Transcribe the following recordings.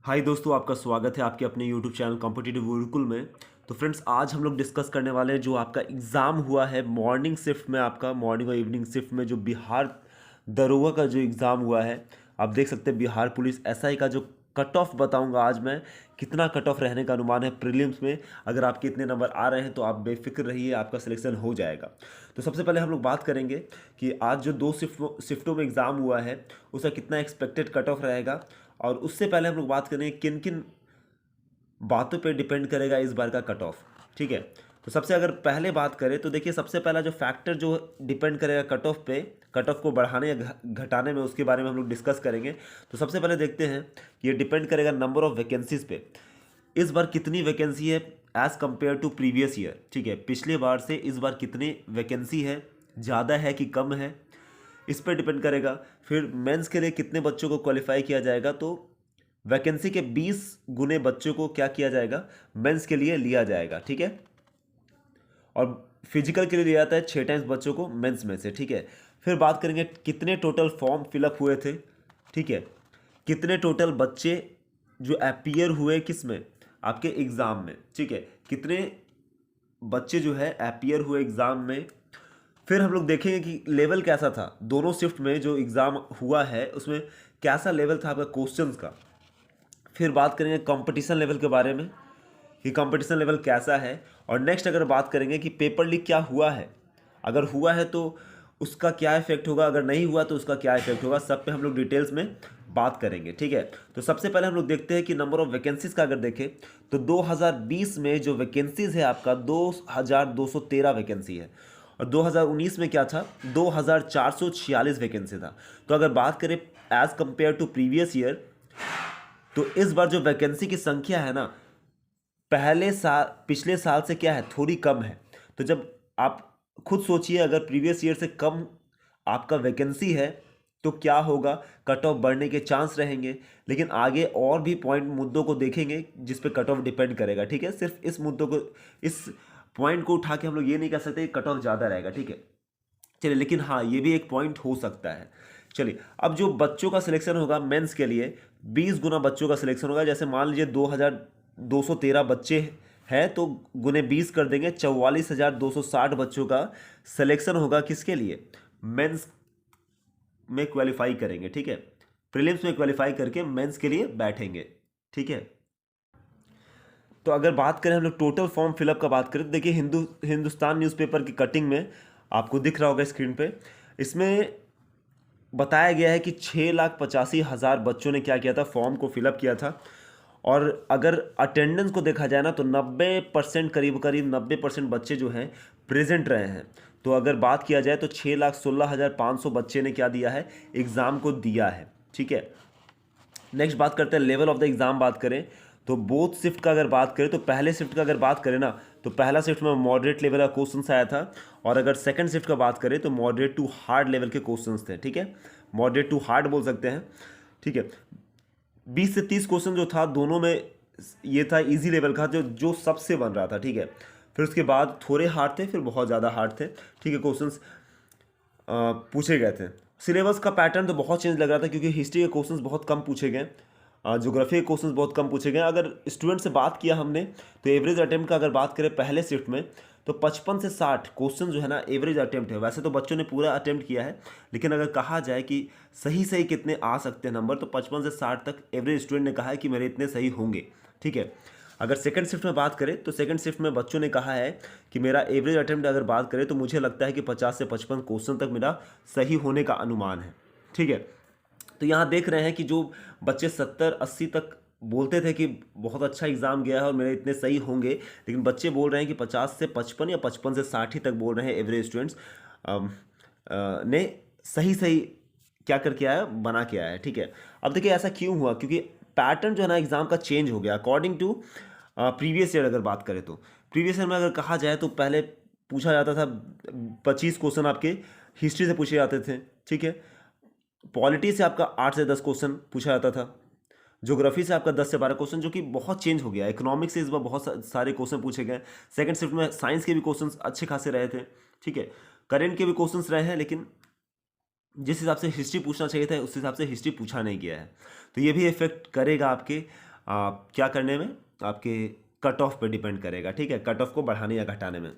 हाय दोस्तों, आपका स्वागत है आपके अपने यूट्यूब चैनल कॉम्पिटिटिव गुरुकुल में। तो फ्रेंड्स, आज हम लोग डिस्कस करने वाले हैं जो आपका एग्ज़ाम हुआ है मॉर्निंग शिफ्ट में, आपका मॉर्निंग और इवनिंग शिफ्ट में जो बिहार दरोगा का जो एग्ज़ाम हुआ है। आप देख सकते हैं बिहार पुलिस एसआई का जो कट ऑफ बताऊंगा आज मैं, कितना कट ऑफ रहने का अनुमान है प्रीलिम्स में। अगर आपके इतने नंबर आ रहे हैं तो आप बेफिक्र रहिए, आपका सिलेक्शन हो जाएगा। तो सबसे पहले हम लोग बात करेंगे कि आज जो दो शिफ्टों में एग्ज़ाम हुआ है उसका कितना एक्सपेक्टेड कट ऑफ रहेगा। और उससे पहले हम लोग बात करेंगे किन किन बातों पे डिपेंड करेगा इस बार का कट ऑफ। ठीक है, तो सबसे अगर पहले बात करें तो देखिए, सबसे पहला जो फैक्टर जो डिपेंड करेगा कट ऑफ पे, कट ऑफ को बढ़ाने या घटाने में, उसके बारे में हम लोग डिस्कस करेंगे। तो सबसे पहले देखते हैं कि ये डिपेंड करेगा नंबर ऑफ वैकेंसीज पे। इस बार कितनी वैकेंसी है as compare to previous year. ठीक है, पिछले बार से इस बार कितनी वैकेंसी है, ज़्यादा है कि कम है, इस पर डिपेंड करेगा। फिर मेंस के लिए कितने बच्चों को क्वालिफाई किया जाएगा, तो वैकेंसी के 20 गुने बच्चों को क्या किया जाएगा, मेंस के लिए लिया जाएगा। ठीक है, और फिजिकल के लिए लिया जाता है 6 टाइम्स बच्चों को मेंस में से। ठीक है, फिर बात करेंगे कितने टोटल फॉर्म फिलअप हुए थे। ठीक है, कितने टोटल बच्चे जो अपीयर हुए किस में, आपके एग्ज़ाम में। ठीक है, कितने बच्चे जो है अपीयर हुए एग्ज़ाम में। फिर हम लोग देखेंगे कि लेवल कैसा था दोनों शिफ्ट में, जो एग्ज़ाम हुआ है उसमें कैसा लेवल था आपका क्वेश्चंस का। फिर बात करेंगे कंपटीशन लेवल के बारे में कि कंपटीशन लेवल कैसा है। और नेक्स्ट अगर बात करेंगे कि पेपर लीक क्या हुआ है, अगर हुआ है तो उसका क्या इफेक्ट होगा, अगर नहीं हुआ तो उसका क्या इफेक्ट होगा, सब पे हम लोग डिटेल्स में बात करेंगे। ठीक है, तो सबसे पहले हम लोग देखते हैं कि नंबर ऑफ वैकेंसीज का अगर देखें तो 2020 में जो वैकेंसीज है आपका 2213 वैकेंसी है। और 2019 में क्या था, 2446 वैकेंसी था। तो अगर बात करें as compare to previous year, तो इस बार जो वैकेंसी की संख्या है ना, पहले साल पिछले साल से क्या है, थोड़ी कम है। तो जब आप खुद सोचिए, अगर प्रीवियस ईयर से कम आपका वैकेंसी है तो क्या होगा, कट ऑफ बढ़ने के चांस रहेंगे। लेकिन आगे और भी पॉइंट मुद्दों को देखेंगे जिस पे कट ऑफ डिपेंड करेगा। ठीक है, सिर्फ इस मुद्दों को, इस पॉइंट को उठा के हम लोग ये नहीं कह सकते कि कट ऑफ ज़्यादा रहेगा। ठीक है, चलिए, लेकिन हाँ, ये भी एक पॉइंट हो सकता है। चलिए, अब जो बच्चों का सिलेक्शन होगा मेंस के लिए, 20 गुना बच्चों का सिलेक्शन होगा। जैसे मान लीजिए 2213 बच्चे हैं तो गुने 20 कर देंगे, 44,260 बच्चों का सिलेक्शन होगा। किसके लिए, मेंस में क्वालिफाई करेंगे। ठीक है, प्रीलिम्स में क्वालिफाई करके मेंस के लिए बैठेंगे। ठीक है, तो अगर बात करें हम लोग टोटल फॉर्म फिलअप का बात करें तो देखिए, हिंदुस्तान न्यूज़पेपर की कटिंग में आपको दिख रहा होगा स्क्रीन पे, इसमें बताया गया है कि 6,85,000 बच्चों ने क्या किया था, फॉर्म को फिलअप किया था। और अगर अटेंडेंस को देखा जाए ना तो 90%, करीब करीब 90% बच्चे जो हैं प्रेजेंट रहे हैं। तो अगर बात किया जाए तो 6,16,500 बच्चे ने क्या दिया है, एग्ज़ाम को दिया है। ठीक है, नेक्स्ट बात करते हैं लेवल ऑफ द एग्ज़ाम। बात करें तो बोथ शिफ्ट का अगर बात करें तो पहले शिफ्ट का अगर बात करें ना तो पहला शिफ्ट में मॉडरेट लेवल का क्वेश्चन आया था। और अगर सेकंड शिफ्ट का बात करें तो मॉडरेट टू हार्ड लेवल के क्वेश्चंस थे। ठीक है, मॉडरेट टू हार्ड बोल सकते हैं। ठीक है, 20 से 30 क्वेश्चन जो था दोनों में, ये था इजी लेवल का जो जो सबसे बन रहा था। ठीक है, फिर उसके बाद थोड़े हार्ड थे, फिर बहुत ज़्यादा हार्ड थे। ठीक है, क्वेश्चंस पूछे गए थे। सिलेबस का पैटर्न तो बहुत चेंज लग रहा था क्योंकि हिस्ट्री के क्वेश्चंस बहुत कम पूछे गए, ज्योग्राफी के क्वेश्चंस बहुत कम पूछे गए। अगर स्टूडेंट से बात किया हमने तो एवरेज अटेम्प्ट का अगर बात करें पहले शिफ्ट में तो 55 से 60 क्वेश्चन जो है ना एवरेज अटेम्प्ट है। वैसे तो बच्चों ने पूरा अटेम्प्ट किया है, लेकिन अगर कहा जाए कि सही सही कितने आ सकते हैं नंबर, तो 55 से 60 तक एवरेज स्टूडेंट ने कहा है कि मेरे इतने सही होंगे। ठीक है, अगर सेकंड शिफ्ट में बात करें तो सेकंड शिफ्ट में बच्चों ने कहा है कि मेरा एवरेज अटेम्प्ट अगर बात करें तो मुझे लगता है कि 50 से 55 क्वेश्चन तक मेरा सही होने का अनुमान है। ठीक है, तो यहाँ देख रहे हैं कि जो बच्चे 70-80 तक बोलते थे कि बहुत अच्छा एग्जाम गया है और मेरे इतने सही होंगे, लेकिन बच्चे बोल रहे हैं कि 50 से 55 या 55 से 60 ही तक बोल रहे हैं एवरेज स्टूडेंट्स ने सही सही क्या करके आया, बना के आया है। ठीक है, अब देखिए ऐसा क्यों हुआ, क्योंकि पैटर्न जो है ना एग्जाम का चेंज हो गया अकॉर्डिंग टू प्रीवियस ईयर। अगर बात करें तो प्रीवियस ईयर में अगर कहा जाए तो पहले पूछा जाता था 25 क्वेश्चन आपके हिस्ट्री से पूछे जाते थे। ठीक है, पॉलिटी से आपका 8 से 10 क्वेश्चन पूछा जाता था, ज्योग्राफी से आपका 10 से 12 क्वेश्चन, जो कि बहुत चेंज हो गया। इकोनॉमिक्स से इस बार बहुत सारे क्वेश्चन पूछे गए। सेकंड शिफ्ट में साइंस के भी क्वेश्चन अच्छे खासे रहे थे। ठीक है, करेंट के भी क्वेश्चन रहे हैं, लेकिन जिस हिसाब से हिस्ट्री पूछना चाहिए था उस हिसाब से हिस्ट्री पूछा नहीं गया है। तो ये भी इफेक्ट करेगा आपके क्या करने में, आपके कट ऑफ पे डिपेंड करेगा, ठीक है, कट ऑफ को बढ़ाने या घटाने में।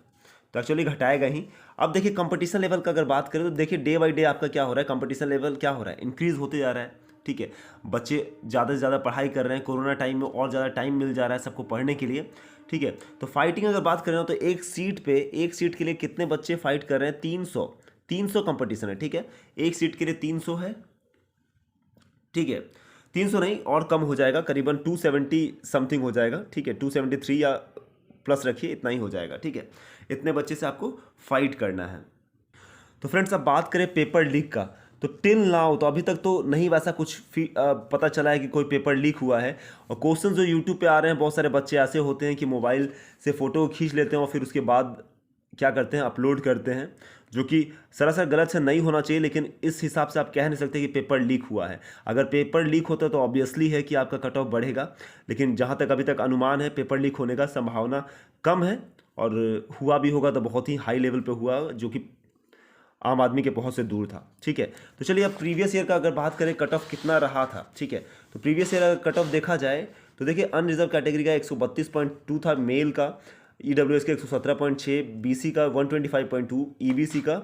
तो एक्चुअली घटाएगा ही। अब देखिए कंपटीशन लेवल का अगर बात करें तो देखिए डे बाय डे आपका क्या हो रहा है, कंपटीशन लेवल क्या हो रहा है, इंक्रीज होते जा रहा है, ठीक है। बच्चे ज़्यादा से ज़्यादा पढ़ाई कर रहे हैं, कोरोना टाइम में और ज़्यादा टाइम मिल जा रहा है सबको पढ़ने के लिए, ठीक है। तो फाइटिंग अगर बात करें तो एक सीट के लिए कितने बच्चे फाइट कर रहे हैं, 300 कंपटीशन है, ठीक है। एक सीट के लिए 300 है, ठीक है। 300 नहीं और कम हो जाएगा, करीबन 270 समथिंग हो जाएगा, ठीक है। 273 या प्लस रखिए, इतना ही हो जाएगा, ठीक है। इतने बच्चे से आपको फाइट करना है। तो फ्रेंड्स अब बात करें पेपर लीक का, तो टिल नाउ तो अभी तक तो नहीं वैसा कुछ पता चला है कि कोई पेपर लीक हुआ है। और क्वेश्चन जो यूट्यूब पे आ रहे हैं, बहुत सारे बच्चे ऐसे होते हैं कि मोबाइल से फ़ोटो खींच लेते हैं और फिर उसके बाद क्या करते हैं, अपलोड करते हैं, जो कि सरासर गलत से नहीं होना चाहिए। लेकिन इस हिसाब से आप कह नहीं सकते कि पेपर लीक हुआ है। अगर पेपर लीक होता तो ऑब्वियसली है कि आपका कट ऑफ बढ़ेगा, लेकिन जहाँ तक अभी तक अनुमान है पेपर लीक होने का संभावना कम है, और हुआ भी होगा तो बहुत ही हाई लेवल पे हुआ, जो कि आम आदमी के पहुंच से दूर था, ठीक है। तो चलिए अब प्रीवियस ईयर का अगर बात करें कट ऑफ कितना रहा था, ठीक है। तो प्रीवियस ईयर अगर कट ऑफ देखा जाए तो देखिए अनरिजर्व कैटेगरी का 132.2 था मेल का, ईडब्ल्यूएस का 117.6, बीसी का 125.2, ईबीसी का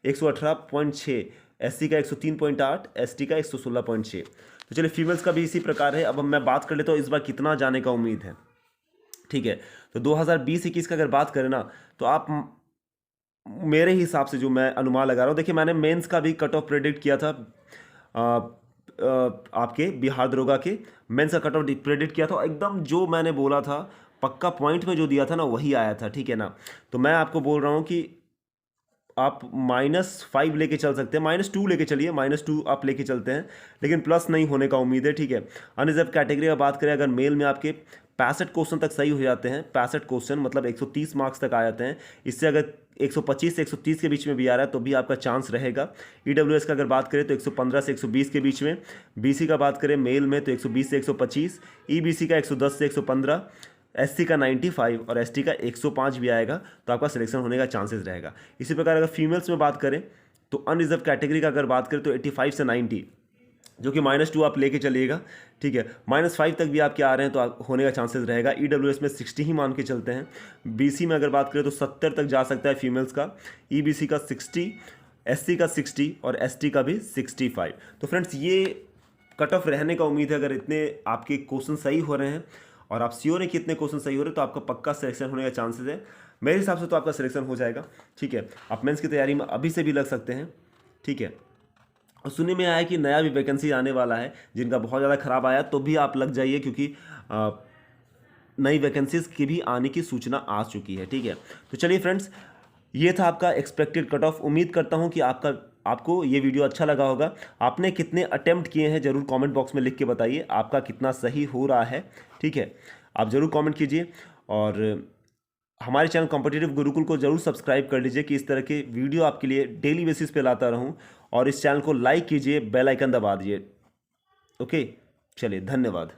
118.6, एससी का 103.8, एसटी का 116.6। तो चलिए फीमेल्स का भी इसी प्रकार है। अब मैं बात कर लेता हूँ इस बार कितना जाने का उम्मीद है, ठीक है। तो 2020-21 का अगर बात करें ना, तो आप मेरे हिसाब से जो मैं अनुमान लगा रहा हूँ, देखिए मैंने मेंस का भी कट ऑफ प्रेडिक्ट किया था, आपके बिहार दरोगा के मेंस का कट ऑफ प्रेडिक्ट किया था, एकदम जो मैंने बोला था पक्का पॉइंट में जो दिया था ना वही आया था, ठीक है ना। तो मैं आपको बोल रहा हूँ कि आप -5 लेके चल सकते हैं, -2 लेके चलिए, -2 आप लेके चलते हैं, लेकिन प्लस नहीं होने का उम्मीद है, ठीक है। अनरिजर्व कैटेगरी का बात करें, अगर मेल में आपके 65 क्वेश्चन तक सही हो जाते हैं, 65 क्वेश्चन मतलब 130 मार्क्स तक आ जाते हैं, इससे अगर 125 से 130 के बीच में भी आ रहा है तो भी आपका चांस रहेगा। ईडब्ल्यूएस का अगर बात करें तो 115 से 120 के बीच में, बीसी का बात करें मेल में तो 120 से 125, ईबीसी का 110 से 115, एससी का 95 और एसटी का 105 भी आएगा, तो आपका सिलेक्शन होने का चांसेस रहेगा। इसी प्रकार अगर फीमेल्स में बात करें तो अनरिजर्व कैटेगरी का अगर बात करें तो 85 से 90, जो कि -2 आप लेके चलिएगा, ठीक है। -5 तक भी आपके आ रहे हैं तो होने का चांसेस रहेगा। ईडब्ल्यूएस में 60 ही मान के चलते हैं। बीसी में अगर बात करें तो 70 तक जा सकता है फीमेल्स का, ईबीसी का 60, एससी का 60 और एसटी का भी 65। तो फ्रेंड्स ये कट ऑफ रहने का उम्मीद है। अगर इतने आपके क्वेश्चन सही हो रहे हैं और आप श्योर हैं कि इतने क्वेश्चन सही हो रहे हैं तो आपका पक्का सिलेक्शन होने का चांसेस है। मेरे हिसाब से तो आपका सिलेक्शन हो जाएगा, ठीक है। आप मेंस की तैयारी में अभी से भी लग सकते हैं, ठीक है। और सुनने में आया कि नया भी वैकेंसी आने वाला है, जिनका बहुत ज़्यादा खराब आया तो भी आप लग जाइए, क्योंकि नई वैकेंसीज की भी आने की सूचना आ चुकी है, ठीक है। तो चलिए फ्रेंड्स, ये था आपका एक्सपेक्टेड कट ऑफ। उम्मीद करता हूँ कि आपको ये वीडियो अच्छा लगा होगा। आपने कितने अटेम्प्ट किए हैं ज़रूर कमेंट बॉक्स में लिख के बताइए, आपका कितना सही हो रहा है, ठीक है। आप ज़रूर कमेंट कीजिए और हमारे चैनल कॉम्पिटिटिव गुरुकुल को जरूर सब्सक्राइब कर लीजिए कि इस तरह के वीडियो आपके लिए डेली बेसिस पे लाता रहूं। और इस चैनल को लाइक कीजिए, बेल आइकन दबा दीजिए। ओके, चलिए धन्यवाद।